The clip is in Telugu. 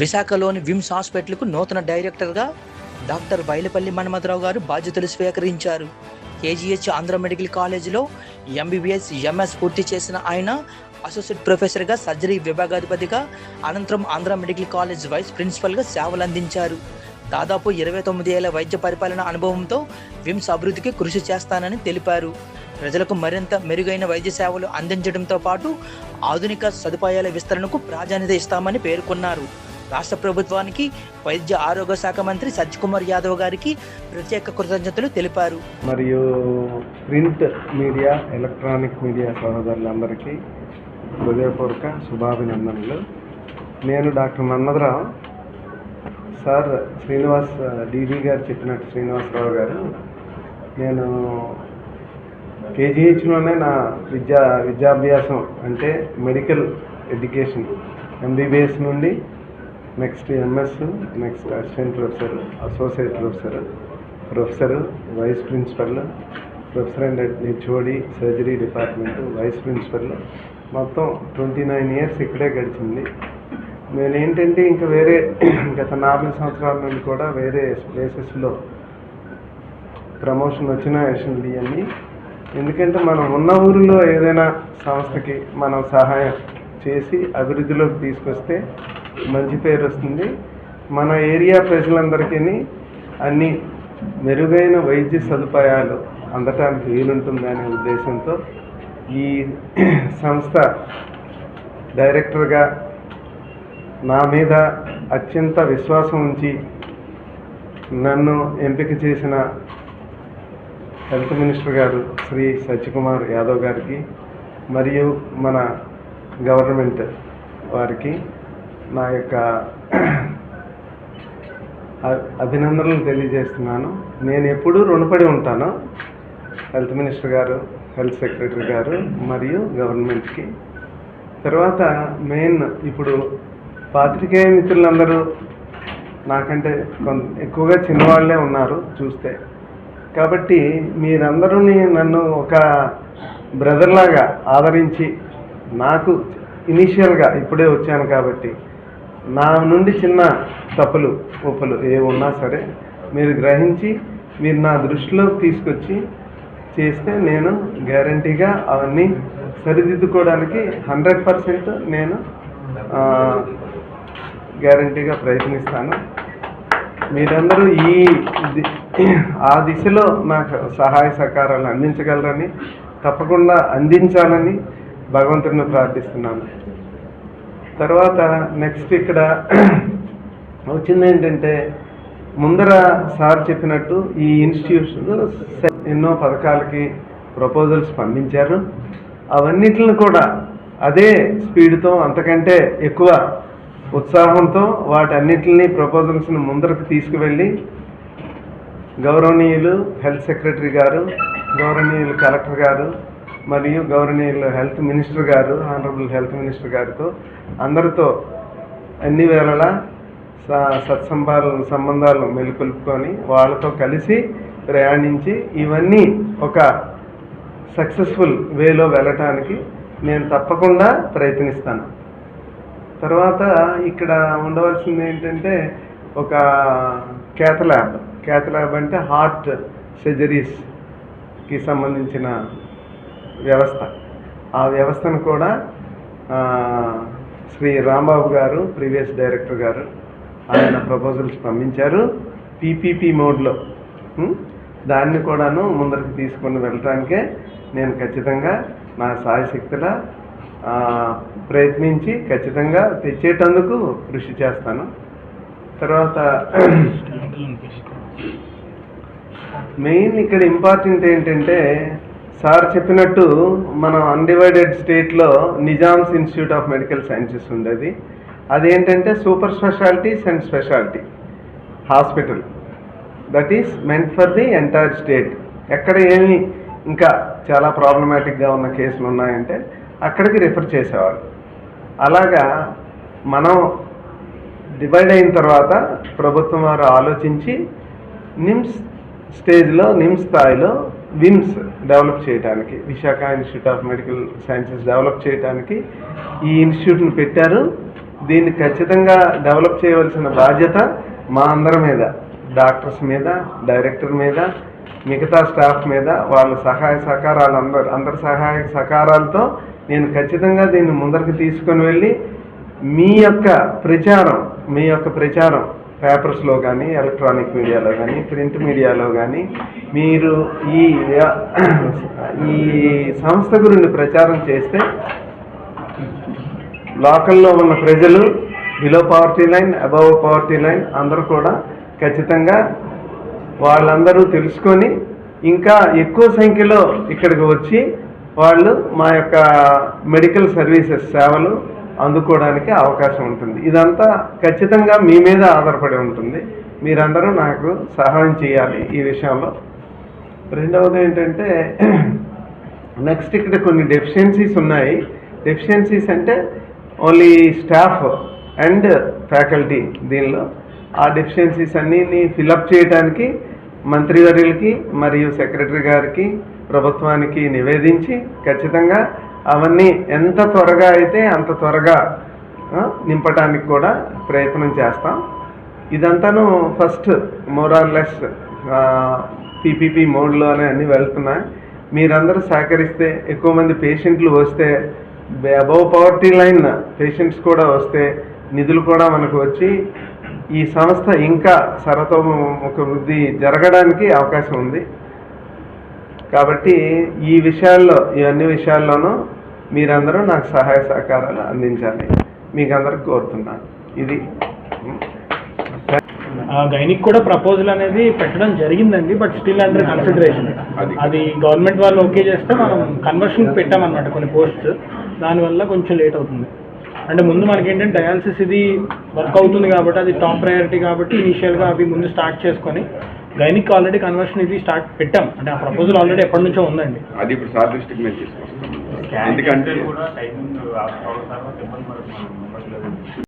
విశాఖలోని విమ్స్ హాస్పిటల్కు నూతన డైరెక్టర్గా డాక్టర్ వైలపల్లి మన్మథరావు గారు బాధ్యతలు స్వీకరించారు. కేజీహెచ్ ఆంధ్ర మెడికల్ కాలేజీలో ఎంబీబీఎస్, ఎంఎస్ పూర్తి చేసిన ఆయన అసోసియేట్ ప్రొఫెసర్గా, సర్జరీ విభాగాధిపతిగా, అనంతరం ఆంధ్ర మెడికల్ కాలేజ్ వైస్ ప్రిన్సిపల్గా సేవలు అందించారు. దాదాపు 29 ఏళ్ల వైద్య పరిపాలన అనుభవంతో విమ్స్ అభివృద్ధికి కృషి చేస్తానని తెలిపారు. ప్రజలకు మరింత మెరుగైన వైద్య సేవలు అందించడంతో పాటు ఆధునిక సదుపాయాల విస్తరణకు ప్రాధాన్యత ఇస్తామని పేర్కొన్నారు. రాష్ట్ర ప్రభుత్వానికి వైద్య ఆరోగ్య శాఖ మంత్రి సత్యకుమార్ యాదవ్ గారికి ప్రత్యేక కృతజ్ఞతలు తెలిపారు. మరియు ప్రింట్ మీడియా, ఎలక్ట్రానిక్ మీడియా సహోదరులందరికీ హృదయపూర్వక శుభాభినందనలు. నేను doctor Manmatharao sir. Srinivas DD గారు చెప్పినట్టు శ్రీనివాసరావు గారు, నేను కేజీహెచ్లోనే నా విద్యాభ్యాసం అంటే మెడికల్ ఎడ్యుకేషన్ ఎంబీబీఎస్ నుండి next MS, next assistant professor, associate professor, vice principal, professor and HOD surgery department, vice principal, మొత్తం 29 ఇయర్స్ ఇక్కడే గడిచింది. నేనేంటంటే ఇంకా వేరే గత 4 సంవత్సరాల నుండి కూడా వేరే ప్లేసెస్లో ప్రమోషన్ వచ్చిన యశండి అన్ని. ఎందుకంటే మనం ఉన్న ఊరిలో ఏదైనా సంస్థకి మనం సహాయం చేసి అభివృద్ధిలోకి తీసుకొస్తే మంచి పేరు వస్తుంది. మన ఏరియా ప్రజలందరికీ అన్ని మెరుగైన వైద్య సదుపాయాలు అందటానికి వీలుంటుందనే ఉద్దేశంతో ఈ సంస్థ డైరెక్టర్గా నా మీద అత్యంత విశ్వాసం ఉంచి నన్ను ఎంపిక చేసిన హెల్త్ మినిస్టర్ గారు శ్రీ సత్యకుమార్ యాదవ్ గారికి మరియు మన గవర్నమెంట్ వారికి నా యొక్క అభినందనలు తెలియజేస్తున్నాను. నేను ఎప్పుడూ రుణపడి ఉంటాను హెల్త్ మినిస్టర్ గారు, హెల్త్ సెక్రటరీ గారు మరియు గవర్నమెంట్కి. తర్వాత మెయిన్ ఇప్పుడు పాత్రికేయ మిత్రులందరూ నాకంటే ఎక్కువగా చిన్నవాళ్ళే ఉన్నారు చూస్తే. కాబట్టి మీరందరూ నన్ను ఒక బ్రదర్లాగా ఆదరించి, నాకు ఇనీషియల్గా ఇప్పుడే వచ్చాను కాబట్టి నా నుండి చిన్న తప్పులు ఒప్పులు ఏ ఉన్నా సరే మీరు గ్రహించి మీరు నా దృష్టిలోకి తీసుకొచ్చి చేస్తే నేను గ్యారంటీగా అవన్నీ సరిదిద్దుకోవడానికి 100% నేను గ్యారంటీగా ప్రయత్నిస్తాను. మీరందరూ ఆ దిశలో నాకు సహాయ సహకారాలు అందించగలరని, తప్పకుండా అందించాలని భగవంతుడిని ప్రార్థిస్తున్నాను. తర్వాత నెక్స్ట్ ఇక్కడ వచ్చింది ఏంటంటే, ముందర సార్ చెప్పినట్టు ఈ ఇన్స్టిట్యూషన్ ఎన్నో పథకాలకి ప్రపోజల్స్ పంపించారు. అవన్నిటిని కూడా అదే స్పీడ్తో, అంతకంటే ఎక్కువ ఉత్సాహంతో వాటన్నిటిని ప్రపోజల్స్ని ముందరకు తీసుకువెళ్ళి గౌరవనీయులు హెల్త్ సెక్రటరీ గారు, గౌరవనీయులు కలెక్టర్ గారు మరియు గౌరవనీయులు హెల్త్ మినిస్టర్ గారు, ఆనరబుల్ హెల్త్ మినిస్టర్ గారితో అందరితో అన్ని వేళలా సంబంధాలు మెలుకొల్పుకొని వాళ్ళతో కలిసి ప్రయాణించి ఇవన్నీ ఒక సక్సెస్ఫుల్ వేలో వెళ్ళటానికి నేను తప్పకుండా ప్రయత్నిస్తాను. తర్వాత ఇక్కడ ఉండవలసింది ఏంటంటే ఒక క్యాథ్ ల్యాబ్ అంటే హార్ట్ సర్జరీస్కి సంబంధించిన వ్యవస్థ. ఆ వ్యవస్థను కూడా శ్రీ రాంబాబు గారు, ప్రీవియస్ డైరెక్టర్ గారు, ఆయన ప్రపోజల్స్ పంపించారు పీపీపీ మోడ్లో. దాన్ని కూడాను ముందరికి తీసుకొని వెళ్ళటానికే నేను ఖచ్చితంగా నా సాయశక్తుల ప్రయత్నించి ఖచ్చితంగా తెచ్చేటందుకు కృషి చేస్తాను. తర్వాత మెయిన్ ఇక్కడ ఇంపార్టెంట్ ఏంటంటే, సార్ చెప్పినట్టు మనం అన్డివైడెడ్ స్టేట్లో Nizam's institute of medical sciences ఉండేది. అదేంటంటే super specialities and speciality hospital, that is meant for the entire state. ఎక్కడ ఏమి ఇంకా చాలా ప్రాబ్లమాటిక్గా ఉన్న కేసులు ఉన్నాయంటే అక్కడికి రిఫర్ చేసేవాళ్ళు. అలాగా మనం డివైడ్ అయిన తర్వాత ప్రభుత్వం వారు ఆలోచించి నిమ్స్ స్టేజ్లో, నిమ్స్ స్థాయిలో విమ్స్ డెవలప్ చేయడానికి, Visakha institute of medical sciences develop చేయడానికి ఈ ఇన్స్టిట్యూట్ని పెట్టారు. దీన్ని ఖచ్చితంగా డెవలప్ చేయవలసిన బాధ్యత మా అందరి మీద, డాక్టర్స్ మీద, డైరెక్టర్ మీద, మిగతా స్టాఫ్ మీద, వాళ్ళ సహాయ సహకారాలు అందరి సహాయ సహకారాలతో నేను ఖచ్చితంగా దీన్ని ముందరికి తీసుకొని వెళ్ళి మీ యొక్క ప్రచారం పేపర్స్లో కానీ, ఎలక్ట్రానిక్ మీడియాలో కానీ, ప్రింట్ మీడియాలో కానీ మీరు ఈ సంస్థ గురించి ప్రచారం చేస్తే లోకల్లో ఉన్న ప్రజలు below poverty line, above poverty line అందరూ కూడా ఖచ్చితంగా వాళ్ళందరూ తెలుసుకొని ఇంకా ఎక్కువ సంఖ్యలో ఇక్కడికి వచ్చి వాళ్ళు మా యొక్క మెడికల్ సర్వీసెస్ సేవలు అందుకోవడానికి అవకాశం ఉంటుంది. ఇదంతా ఖచ్చితంగా మీ మీద ఆధారపడి ఉంటుంది. మీరందరూ నాకు సహాయం చేయాలి ఈ విషయంలో. రెండవది ఏంటంటే నెక్స్ట్ ఇక్కడ కొన్ని డెఫిషియన్సీస్ ఉన్నాయి. డెఫిషియన్సీస్ అంటే ఓన్లీ స్టాఫ్ అండ్ ఫ్యాకల్టీ. దీనిలో ఆ డెఫిషియన్సీస్ అన్నీ ఫిలప్ చేయడానికి మంత్రివర్యులకి మరియు సెక్రటరీ గారికి, ప్రభుత్వానికి నివేదించి ఖచ్చితంగా అవన్నీ ఎంత త్వరగా అయితే అంత త్వరగా నింపడానికి కూడా ప్రయత్నం చేస్తాం. ఇదంతాను ఫస్ట్ మోరార్లెస్ పీపీపీ మోడ్లోనే అన్నీ వెళ్తున్నాయి. మీరందరూ సహకరిస్తే, ఎక్కువ మంది పేషెంట్లు వస్తే, అబవ్ పవర్టీ లైన్ పేషెంట్స్ కూడా వస్తే నిధులు కూడా మనకు వచ్చి ఈ సంస్థ ఇంకా సర్వతోముఖ వృద్ధి జరగడానికి అవకాశం ఉంది. కాబట్టి ఇవన్నీ విషయాల్లోనూ మీరందరూ నాకు సహాయ సహకారాలు అందించాలి మీకు అందరికి కోరుతున్నాను. ఇది గైనిక్ కూడా ప్రపోజల్ అనేది పెట్టడం జరిగిందండి, బట్ స్టిల్ అండర్ కన్సిడరేషన్. అది గవర్నమెంట్ వాళ్ళు ఓకే చేస్తే మనం కన్వర్షన్ పెట్టామన్నమాట కొన్ని పోస్ట్స్, దానివల్ల కొంచెం లేట్ అవుతుంది. అంటే ముందు మనకి ఏంటంటే డయాలసిస్ ఇది వర్క్ అవుతుంది కాబట్టి అది టాప్ ప్రయారిటీ కాబట్టి ఇనీషియల్గా అవి ముందు స్టార్ట్ చేసుకొని గైనిక్ ఆల్రెడీ కన్వర్షన్ ఇది స్టార్ట్ పెట్టాం. అంటే ఆ ప్రపోజల్ ఆల్రెడీ ఎప్పటి నుంచో ఉందండి. అది ఇప్పుడు సార్ దృష్టికి మేము తీసుకొస్తాం. ఎందుకంటే